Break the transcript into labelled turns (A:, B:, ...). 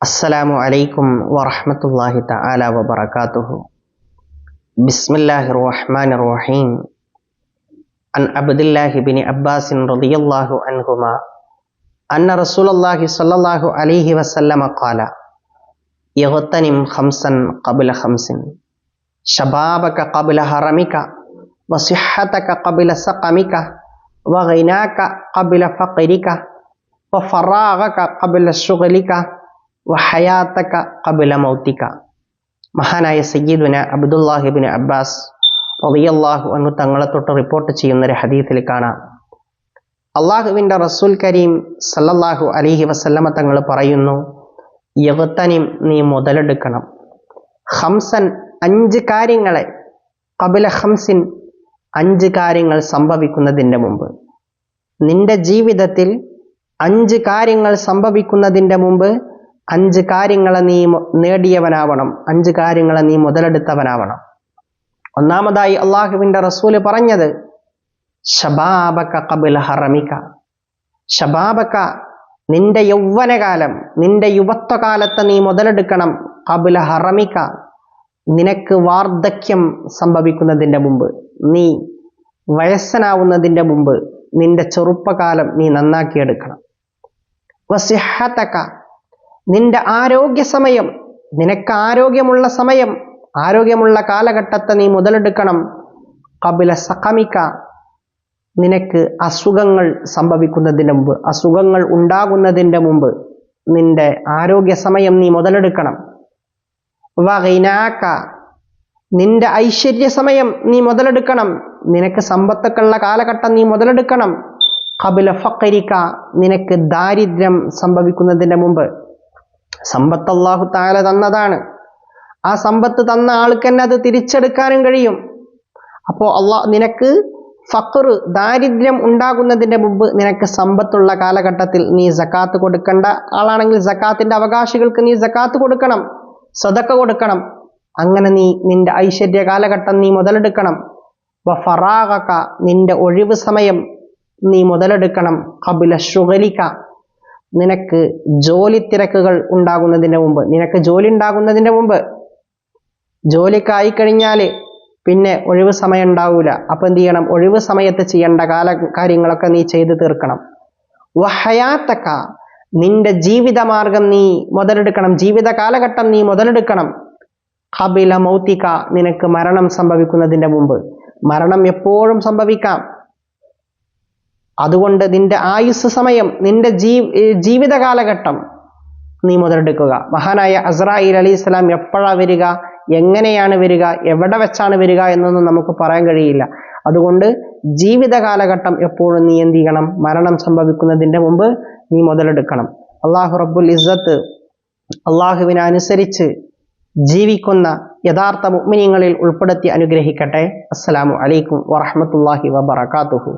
A: السلام عليكم ورحمة الله تعالى وبركاته. بسم الله الرحمن الرحيم. عن عبد الله بن عباس رضي الله عنهما أن رسول الله صلى الله عليه وسلم قال: اغتنم خمسا قبل خمس، شبابك قبل هرمك، وصحتك قبل سقمك، وغناك قبل فقرك، وفراغك قبل شغلك, വഹയാതക ഖബല മൗതിക. മഹാനായ സയ്യിദുന അബ്ദുല്ലാഹിബ്നു അബ്ബാസ് റളിയല്ലാഹു അൻഹു തങ്ങളെ തൊട്ട് റിപ്പോർട്ട് ചെയ്യുന്ന ഒരു ഹദീസിൽ കാണാം, അള്ളാഹുവിൻ്റെ റസൂൽ കരീം സല്ലല്ലാഹു അലൈഹി വസല്ലമ തങ്ങൾ പറയുന്നു, യഗ്തനിം, നീ മുതലെടുക്കണം, ഖംസൻ, അഞ്ച് കാര്യങ്ങളെ, ഖബല ഖംസിൻ, അഞ്ച് കാര്യങ്ങൾ സംഭവിക്കുന്നതിൻ്റെ മുമ്പ്. നിന്റെ ജീവിതത്തിൽ അഞ്ച് കാര്യങ്ങൾ സംഭവിക്കുന്നതിൻ്റെ മുമ്പ് അഞ്ച് കാര്യങ്ങളെ നീ നേടിയവനാവണം, അഞ്ച് കാര്യങ്ങളെ നീ മുതലെടുത്തവനാവണം. ഒന്നാമതായി അള്ളാഹുവിൻ്റെ റസൂല് പറഞ്ഞത്, ശബാബക ഖബല ഹറമിക. ശബാബക, നിന്റെ യൗവനകാലം, നിന്റെ യുവത്വകാലത്തെ നീ മുതലെടുക്കണം. ഖബല ഹറമിക, നിനക്ക് വാർദ്ധക്യം സംഭവിക്കുന്നതിൻ്റെ മുമ്പ്, നീ വയസ്സനാവുന്നതിൻ്റെ മുമ്പ് നിന്റെ ചെറുപ്പകാലം നീ നന്നാക്കിയെടുക്കണം. വസിഹതക, നിന്റെ ആരോഗ്യ സമയം, നിനക്ക് ആരോഗ്യമുള്ള സമയം, ആരോഗ്യമുള്ള കാലഘട്ടത്തെ നീ മുതലെടുക്കണം. ഖബല സഖമിക, നിനക്ക് അസുഖങ്ങൾ സംഭവിക്കുന്നതിന് മുമ്പ്, അസുഖങ്ങൾ ഉണ്ടാകുന്നതിൻ്റെ മുമ്പ് നിന്റെ ആരോഗ്യ സമയം നീ മുതലെടുക്കണം. വഗിനാക, നിന്റെ ഐശ്വര്യ സമയം നീ മുതലെടുക്കണം, നിനക്ക് സമ്പത്തൊക്കെയുള്ള കാലഘട്ടം നീ മുതലെടുക്കണം. ഖബല ഫഖരിക, നിനക്ക് ദാരിദ്ര്യം സംഭവിക്കുന്നതിൻ്റെ മുമ്പ്. സമ്പത്ത് അല്ലാഹു തആല തന്നതാണ്, ആ സമ്പത്ത് തന്ന ആൾക്ക് തന്നെ അത് തിരിച്ചെടുക്കാനും കഴിയും. അപ്പോൾ നിനക്ക് ഫഖർ, ദാരിദ്ര്യം ഉണ്ടാകുന്നതിൻ്റെ മുമ്പ് നിനക്ക് സമ്പത്തുള്ള കാലഘട്ടത്തിൽ നീ സക്കാത്ത് കൊടുക്കേണ്ട ആളാണെങ്കിൽ സക്കാത്തിന്റെ അവകാശികൾക്ക് നീ സക്കാത്ത് കൊടുക്കണം, സദഖ കൊടുക്കണം. അങ്ങനെ നീ നിന്റെ ഐശ്വര്യ കാലഘട്ടം നീ മുതലെടുക്കണം. വഫറാഗക, നിന്റെ ഒഴിവ് സമയം നീ മുതലെടുക്കണം. ഖബല ശുഗലിക, നിനക്ക് ജോലി തിരക്കുകൾ ഉണ്ടാകുന്നതിൻ്റെ മുമ്പ്, നിനക്ക് ജോലി ഉണ്ടാകുന്നതിൻ്റെ മുമ്പ്. ജോലിക്കായി കഴിഞ്ഞാൽ പിന്നെ ഒഴിവ് സമയം ഉണ്ടാവൂല. അപ്പം എന്ത് ചെയ്യണം? ഒഴിവ് സമയത്ത് ചെയ്യേണ്ട കാര്യങ്ങളൊക്കെ നീ ചെയ്തു തീർക്കണം. വഹയാതക, നിന്റെ ജീവിതമാർഗം നീ മുതലെടുക്കണം, ജീവിത കാലഘട്ടം നീ മുതലെടുക്കണം. ഖബല മൗതിക, നിനക്ക് മരണം സംഭവിക്കുന്നതിൻ്റെ മുമ്പ്. മരണം എപ്പോഴും സംഭവിക്കാം, അതുകൊണ്ട് നിന്റെ ആയുസ് സമയം, നിന്റെ ജീവിത കാലഘട്ടം നീ മുതലെടുക്കുക. മഹാനായ അസ്രായീൽ അലൈഹിസ്സലാം എപ്പോഴാണ് വരിക, എങ്ങനെയാണ് വരിക, എവിടെ വെച്ചാണ് വരിക എന്നൊന്നും നമുക്ക് പറയാൻ കഴിയില്ല. അതുകൊണ്ട് ജീവിത കാലഘട്ടം എപ്പോഴും നീ എന്ത് ചെയ്യണം? മരണം സംഭവിക്കുന്നതിൻ്റെ മുമ്പ് നീ മുതലെടുക്കണം. അള്ളാഹു റബ്ബുൽ ഇസ്സത്ത് അള്ളാഹുവിനെ അനുസരിച്ച് ജീവിക്കുന്ന യഥാർത്ഥ മുഅ്മിനീങ്ങളിൽ ഉൾപ്പെടുത്തി അനുഗ്രഹിക്കട്ടെ. അസ്സലാമു അലൈക്കും വറഹ്മത്തുള്ളാഹി വബറകാതുഹു.